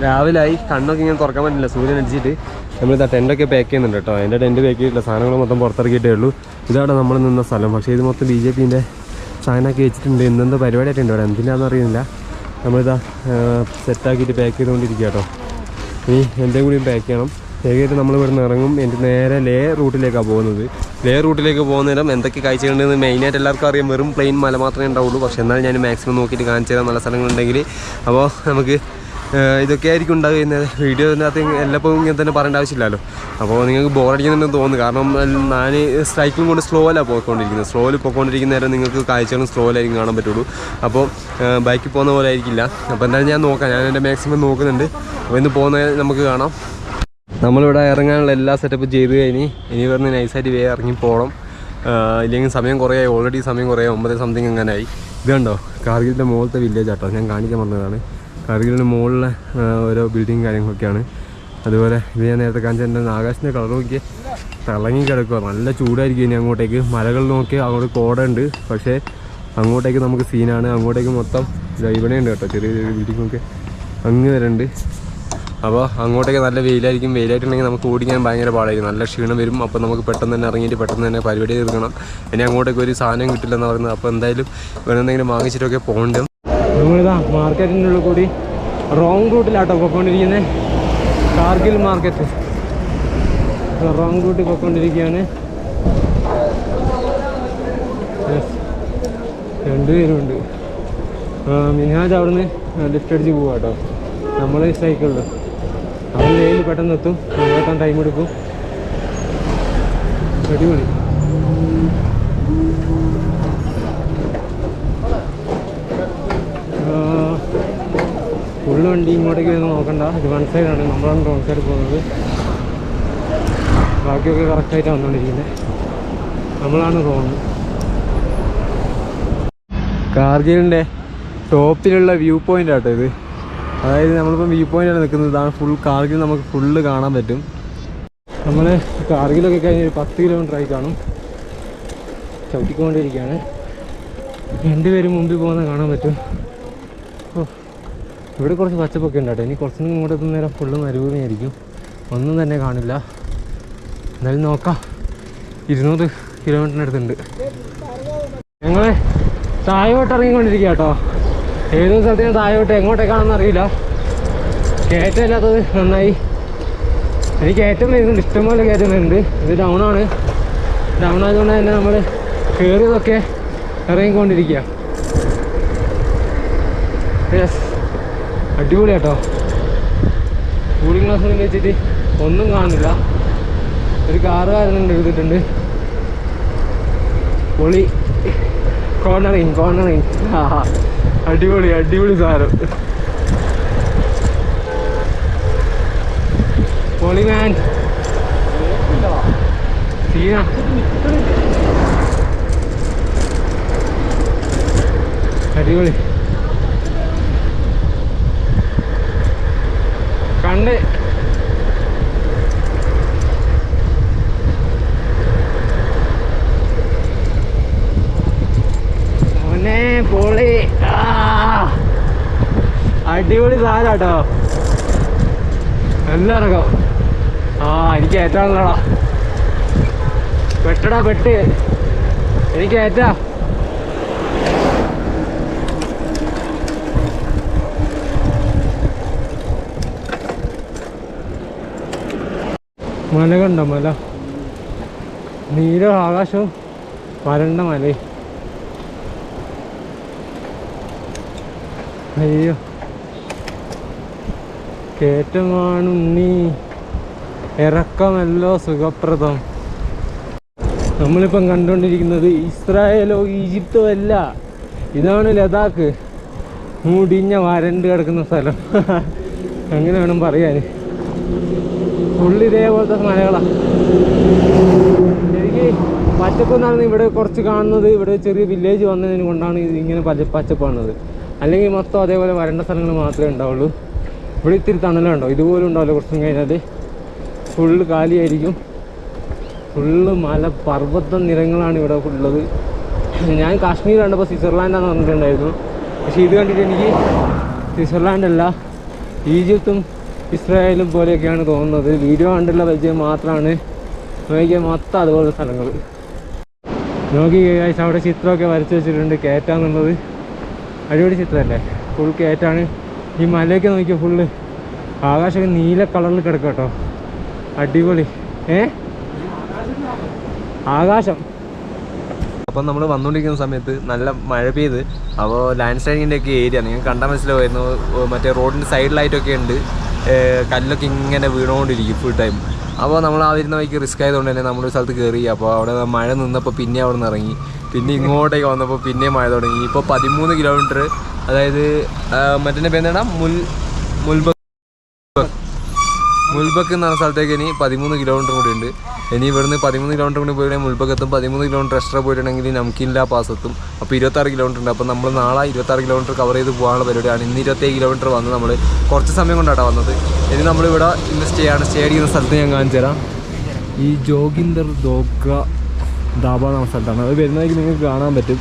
രാവിലായി കണ്ണൊക്കെ ഇങ്ങനെ തുറക്കാൻ പറ്റില്ല സൂര്യൻ അടിച്ചിട്ട്. നമ്മളിതാ ടെൻ്റൊക്കെ പാക്ക് ചെയ്യുന്നുണ്ട് കേട്ടോ. എൻ്റെ ടെൻറ്റ് പാക്ക് ചെയ്തിട്ടില്ല, സാധനങ്ങൾ മൊത്തം പുറത്തിറക്കിയിട്ടേ ഉള്ളൂ. ഇതാണ് നമ്മൾ നിന്ന സ്ഥലം. പക്ഷേ ഇത് മൊത്തം BJPൻ്റെ സാധനമൊക്കെ വെച്ചിട്ടുണ്ട്. എന്തെന്തോ പരിപാടിയൊക്കെ ഉണ്ട് ഇവിടെ, എന്തിനാണെന്ന് അറിയുന്നില്ല. നമ്മളിതാ സെറ്റാക്കിയിട്ട് പാക്ക് ചെയ്തുകൊണ്ടിരിക്കുക കേട്ടോ. ഇനി എൻ്റെ കൂടിയും പാക്ക് ചെയ്യണം. ശരിയായിട്ട് നമ്മൾ ഇവിടെ നിന്ന് ഇറങ്ങും. എൻ്റെ നേരെ ലേ റൂട്ടിലേക്കാണ് പോകുന്നത്. ലേ റൂട്ടിലേക്ക് പോകുന്നേരം എന്തൊക്കെ കാഴ്ചകളുണ്ടെന്ന് മെയിനായിട്ട് എല്ലാവർക്കും അറിയാം. വെറും പ്ലെയിൻ മല മാത്രമേ ഉണ്ടാവുള്ളൂ. പക്ഷേ എന്നാലും ഞാൻ മാക്സിമം നോക്കിയിട്ട് കാണിച്ചു തരാം നല്ല സ്ഥലങ്ങളുണ്ടെങ്കിൽ. അപ്പോൾ നമുക്ക് ഇതൊക്കെ ആയിരിക്കും ഉണ്ടാകുന്നത്. വീഡിയോനകത്ത് എല്ലാപ്പോഴും ഇങ്ങനെ തന്നെ പറയേണ്ട ആവശ്യമില്ലല്ലോ. അപ്പോൾ നിങ്ങൾക്ക് ബോറടിക്കുന്നുണ്ടെന്ന് തോന്നുന്നു. കാരണം ഞാൻ സൈക്കിളും കൊണ്ട് സ്ലോയിലാണ് പോയിക്കൊണ്ടിരിക്കുന്നത്. സ്ലോയിൽ പോയിക്കൊണ്ടിരിക്കുന്ന നേരം നിങ്ങൾക്ക് കാഴ്ചകളും സ്ലോയിലായിരിക്കും കാണാൻ പറ്റുള്ളൂ. അപ്പോൾ ബൈക്കിൽ പോകുന്ന പോലെ ആയിരിക്കില്ല. അപ്പോൾ എന്തായാലും ഞാൻ നോക്കാം, ഞാൻ എൻ്റെ മാക്സിമം നോക്കുന്നുണ്ട്. അപ്പോൾ ഇന്ന് പോകുന്നത് നമുക്ക് കാണാം. നമ്മളിവിടെ ഇറങ്ങാനുള്ള എല്ലാ സെറ്റപ്പും ചെയ്ത് കഴിഞ്ഞ് ഇനി പറഞ്ഞ് നൈസായിട്ട് വേഗം ഇറങ്ങി പോകണം. ഇല്ലെങ്കിൽ സമയം കുറേ ആയി, ഓൾറെഡി സമയം കുറേ 9 സംതിങ് അങ്ങനെ ആയി. ഇത് കണ്ടോ കാർഗിലിൻ്റെ മുകളിലത്തെ വില്ലേജ് ആട്ടോ, ഞാൻ കാണിക്കാൻ പറഞ്ഞതാണ്. കാർഗിലിൻ്റെ മുകളിലെ ഓരോ ബിൽഡിങ് കാര്യങ്ങളൊക്കെയാണ്. അതുപോലെ ഇത് ഞാൻ നേരത്തെ കാണിച്ചതിൻ്റെ ആകാശത്തിൻ്റെ കളർ നോക്കി തിളങ്ങി കിടക്കുക. നല്ല ചൂടായിരിക്കും ഇനി അങ്ങോട്ടേക്ക്. മലകൾ നോക്കി അങ്ങോട്ട് കോടയുണ്ട്, പക്ഷേ അങ്ങോട്ടേക്ക് നമുക്ക് സീനാണ്. അങ്ങോട്ടേക്ക് മൊത്തം ഇവിടെയുണ്ട് കേട്ടോ, ചെറിയ ചെറിയ ബിൽഡിങ്ങൊക്കെ അങ്ങ് വരുന്നുണ്ട്. അപ്പോൾ അങ്ങോട്ടേക്ക് നല്ല വെയിലായിരിക്കും. വെയിലായിട്ടുണ്ടെങ്കിൽ നമുക്ക് ഓടിക്കാൻ ഭയങ്കര പാടായിരിക്കും, നല്ല ക്ഷീണം വരും. അപ്പോൾ നമുക്ക് പെട്ടെന്ന് തന്നെ ഇറങ്ങിയിട്ട് പെട്ടെന്ന് തന്നെ പരിപാടി തീർക്കണം. ഇനി അങ്ങോട്ടേക്ക് ഒരു സാധനം കിട്ടില്ലെന്ന് പറയുന്നത്. അപ്പോൾ എന്തായാലും വേറെ എന്തെങ്കിലും വാങ്ങിച്ചിട്ടൊക്കെ പോകണ്ട. നമ്മളിതാ മാർക്കറ്റിൻ്റെ ഉള്ളിൽ കൂടി റോങ് റൂട്ടിലാട്ടോ പോയിക്കൊണ്ടിരിക്കുന്നത്. കാർഗിൽ മാർക്കറ്റ് റോങ് റൂട്ടിൽ പോയിക്കൊണ്ടിരിക്കുകയാണ്. രണ്ടുപേരുണ്ട്. മിനാജ് അവിടുന്ന് ലിഫ്റ്റ് അടിച്ച് പോവാം കേട്ടോ. നമ്മൾ സൈക്കിളിൽ അവൻ വെയിൽ പെട്ടെന്ന് എത്തും, എത്താൻ ടൈം എടുക്കും. അടിപൊളി. ഫുള്ള് വണ്ടി ഇങ്ങോട്ടേക്ക് വരുന്ന നോക്കണ്ട, ഇത് വൺ സൈഡാണ്, നമ്മളാണ് റോങ് സൈഡ് പോകുന്നത്. ബാക്കിയൊക്കെ കറക്റ്റായിട്ടാണ് വന്നുകൊണ്ടിരിക്കുന്നത്, നമ്മളാണ് റോങ്. കാർഗിലിൻ്റെ ടോപ്പിലുള്ള വ്യൂ പോയിൻ്റ് ആട്ടോ ഇത്. അതായത് നമ്മളിപ്പം വ്യൂ പോയിൻ്റാണ് നിൽക്കുന്നത്. ഇതാണ് ഫുൾ കാർഗിൽ, നമുക്ക് ഫുള്ള് കാണാൻ പറ്റും. നമ്മൾ കാർഗിലൊക്കെ കഴിഞ്ഞ് ഒരു 10 കിലോമീറ്റർ ആയി കാണും. ചവിട്ടിക്കൊണ്ടിരിക്കുകയാണ്. രണ്ടുപേരും മുമ്പിൽ പോകുന്നത് കാണാൻ പറ്റും. ഓ, ഇവിടെ കുറച്ച് പച്ചപ്പൊക്കെ ഉണ്ട് കേട്ടോ. ഇനി കുറച്ചും ഇങ്ങോട്ട് എത്തുന്ന നേരം ഫുള്ള് മരുഭൂമിയായിരിക്കും, ഒന്നും തന്നെ കാണില്ല. എന്തായാലും നോക്കാം. 200 കിലോമീറ്ററിനടുത്തുണ്ട്. ഞങ്ങൾ താഴോട്ട് ഇറങ്ങിക്കൊണ്ടിരിക്കുക കേട്ടോ. ഏതോ സ്ഥലത്തിന് താഴോട്ട് എങ്ങോട്ടേക്കാണെന്ന് അറിയില്ല. കയറ്റമില്ലാത്തത് നന്നായി. എനിക്ക് കയറ്റം വരുന്നുണ്ട്, ഇഷ്ടംപോലെ കയറ്റം വരുന്നുണ്ട്. ഇത് ഡൗണാണ്. ഡൗൺ ആയതുകൊണ്ട് തന്നെ നമ്മൾ കയറിയതൊക്കെ ഇറങ്ങിക്കൊണ്ടിരിക്കുക. യെസ്, അടിപൊളി കേട്ടോ. കൂളിംഗ് ഗ്ലാസ് ഒന്നും വെച്ചിട്ട് ഒന്നും കാണുന്നില്ല. ഒരു കാറുകാരനുണ്ട് എഴുതിയിട്ടുണ്ട്. പൊളി. കോർണറിങ് അടിപൊളി അടിപൊളി സാധനം. പൊളി മാൻ. സീന. അടിപൊളി. കണ്ട് പൊളി. അടിപൊളി സാധനം കേട്ടോ. എല്ലാം ഇറങ്ങാം. എനിക്ക് ഏറ്റാണല്ലോടാ. പെട്ടടാ പെട്ട്, എനിക്ക് ഏറ്റാ. മല കണ്ടോ, മല നീല ആകാശവും വരണ്ട മലയും. അയ്യോ, കയറ്റമാണ് നീ, ഇറക്കമല്ലോ സുഖപ്രദം. നമ്മളിപ്പം കണ്ടുകൊണ്ടിരിക്കുന്നത് ഇസ്രായേലോ ഈജിപ്തോ അല്ല, ഇതാണ് ലഡാക്ക്. മുടിഞ്ഞ വരണ്ട് കിടക്കുന്ന സ്ഥലം അങ്ങനെ വേണം പറയാൻ. ഫുള്ള് ഇതേപോലത്തെ മലകളാണ്. എനിക്ക് പച്ചപ്പെന്നാണ് ഇവിടെ കുറച്ച് കാണുന്നത്. ഇവിടെ ചെറിയ വില്ലേജ് വന്നതിന് കൊണ്ടാണ് ഇങ്ങനെ പച്ചപ്പ് കാണുന്നത്. അല്ലെങ്കിൽ മൊത്തം അതേപോലെ വരണ്ട സ്ഥലങ്ങൾ മാത്രമേ ഉണ്ടാവുള്ളൂ. ഇവിടെ ഇത്തിരി തണലുണ്ടോ, ഇതുപോലും ഉണ്ടാവില്ല. കുറച്ചും കഴിഞ്ഞാൽ ഫുള്ള് കാലിയായിരിക്കും. ഫുള്ള് മല പർവ്വത നിരങ്ങളാണ് ഇവിടെ ഉള്ളത്. ഞാൻ കാശ്മീർ കണ്ടപ്പോൾ സ്വിറ്റ്സർലാൻഡാന്ന് പറഞ്ഞിട്ടുണ്ടായിരുന്നു. പക്ഷേ ഇത് കണ്ടിട്ട് എനിക്ക് സ്വിറ്റ്സർലാൻഡ് അല്ല, ഈജിപ്തും ഇസ്രായേലും പോലെയൊക്കെയാണ് തോന്നുന്നത്. വീഡിയോ കണ്ടുള്ള പരിചയം മാത്രമാണ്. നോക്കിയാൽ മൊത്തം അതുപോലത്തെ സ്ഥലങ്ങൾ. നോക്കി കഴിച്ച് അവിടെ ചിത്രമൊക്കെ വരച്ച് വെച്ചിട്ടുണ്ട്. കയറ്റാന്നുള്ളത് അടിപൊളി ചിത്രമല്ലേ? ഫുൾ കയറ്റാണ്. ഈ മലയൊക്കെ നോക്കിയാൽ ഫുള്ള് ആകാശമൊക്കെ നീല കളറിൽ കിടക്കും കേട്ടോ. അടിപൊളി. ആകാശം. അപ്പം നമ്മൾ വന്നുകൊണ്ടിരിക്കുന്ന സമയത്ത് നല്ല മഴ പെയ്ത്. അപ്പോൾ ലാൻഡ് സ്ലൈഡിങ്ങിൻ്റെ ഒക്കെ ഏരിയ നിങ്ങൾ കണ്ടാൽ മനസ്സിലാവുമായിരുന്നു. മറ്റേ റോഡിൻ്റെ സൈഡിലായിട്ടൊക്കെ ഉണ്ട് കല്ലൊക്കെ ഇങ്ങനെ വീണുകൊണ്ടിരിക്കും ഫുൾ ടൈം. അപ്പോൾ നമ്മൾ ആ വരുന്ന വഴിക്ക് റിസ്ക് ആയതുകൊണ്ട് തന്നെ നമ്മളൊരു സ്ഥലത്ത് കയറി. അപ്പോൾ അവിടെ മഴ നിന്നപ്പോൾ പിന്നെ അവിടെ നിന്ന് ഇറങ്ങി. പിന്നെ ഇങ്ങോട്ടേക്ക് വന്നപ്പോൾ പിന്നെയും മഴ തുടങ്ങി. ഇപ്പോൾ 13 കിലോമീറ്റർ, അതായത് മറ്റേ പേരെന്താണ് മുൽബക്ക് എന്ന് പറഞ്ഞ സ്ഥലത്തേക്ക് ഇനി 13 കിലോമീറ്റർ കൂടി ഉണ്ട്. ഇനി ഇവിടുന്ന് 13 കിലോമീറ്റർ കൂടി പോയി മുൽബക്ക് എത്തും. 13 കിലോമീറ്റർ എക്സ്ട്രാ പോയിട്ടുണ്ടെങ്കിൽ നമുക്കില്ല പാസ് എത്തും. അപ്പോൾ 26 കിലോമീറ്റർ ഉണ്ട്. അപ്പോൾ നമ്മൾ നാളെ 26 കിലോമീറ്റർ കവർ ചെയ്ത് പോകാനുള്ള പരിപാടിയാണ്. ഇന്ന് 27 കിലോമീറ്റർ വന്ന് നമ്മൾ കുറച്ച് സമയം കൊണ്ടാണ് വന്നത്. ഇനി നമ്മളിവിടെ ഇന്ന് സ്റ്റേ അടിക്കുന്ന സ്ഥലത്ത് ഞാൻ കാണിച്ചു തരാം. ഈ ജോഗിന്ദർ ദോഗ്ര ധാബ എന്ന സ്ഥലത്താണ്. അത് വരുന്നതായിരിക്കും നിങ്ങൾക്ക് കാണാൻ പറ്റും.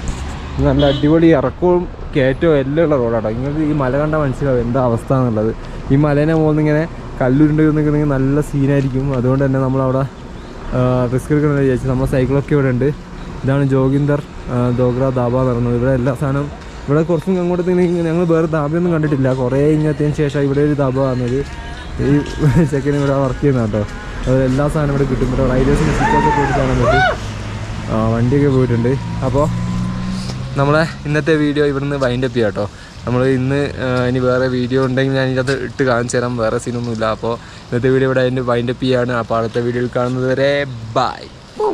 നല്ല അടിപൊളി ഇറക്കവും കയറ്റവും എല്ലാം ഉള്ള റോഡാട്ടോ. നിങ്ങൾക്ക് ഈ മല കണ്ടാൽ മനസ്സിലാവും എന്താ അവസ്ഥ എന്നുള്ളത്. ഈ മലേനെ മുകളിൽ ഇങ്ങനെ കല്ലുരുണ്ട് നിൽക്കുന്നെങ്കിൽ നല്ല സീനായിരിക്കും. അതുകൊണ്ട് തന്നെ നമ്മളവിടെ റിസ്ക് എടുക്കണമെന്ന് വിചാരിച്ചു. നമ്മുടെ സൈക്കിളൊക്കെ ഇവിടെ ഉണ്ട്. ഇതാണ് ജോഗിന്ദർ ദോഗ്ര ധാബ എന്ന് പറയുന്നത്. ഇവിടെ എല്ലാ സാധനവും, ഇവിടെ കുറച്ചും അങ്ങോട്ട് ഞങ്ങൾ വേറെ ധാബയൊന്നും കണ്ടിട്ടില്ല. കുറേ ഇങ്ങനത്തതിന് ശേഷം ഇവിടെ ഒരു ധാബ വന്നത്. ഈ സെക്കൻഡ് ഇവിടെ വർക്ക് ചെയ്യുന്ന കേട്ടോ. അതുപോലെ എല്ലാ സാധനവും ഇവിടെ കിട്ടും. ഇവിടെ റൈഡേഴ്സിന് സിറ്റൊക്കെ പോയിട്ട് കാണാൻ പറ്റും. വണ്ടിയൊക്കെ പോയിട്ടുണ്ട്. അപ്പോൾ നമ്മളെ ഇന്നത്തെ വീഡിയോ ഇവിടുന്ന് വൈൻഡപ്പ് ചെയ്യാം കേട്ടോ. നമ്മൾ ഇന്ന് ഇനി വേറെ വീഡിയോ ഉണ്ടെങ്കിൽ ഞാൻ ഇതിനകത്ത് ഇട്ട് കാണിച്ചു തരാം. വേറെ സീനൊന്നുമില്ല. അപ്പോൾ ഇന്നത്തെ വീഡിയോ ഇവിടെ അതിൻ്റെ വൈൻഡപ്പ് ചെയ്യാണ്. അപ്പോൾ അടുത്ത വീഡിയോയിൽ കാണുന്നത് വരെ ബൈ.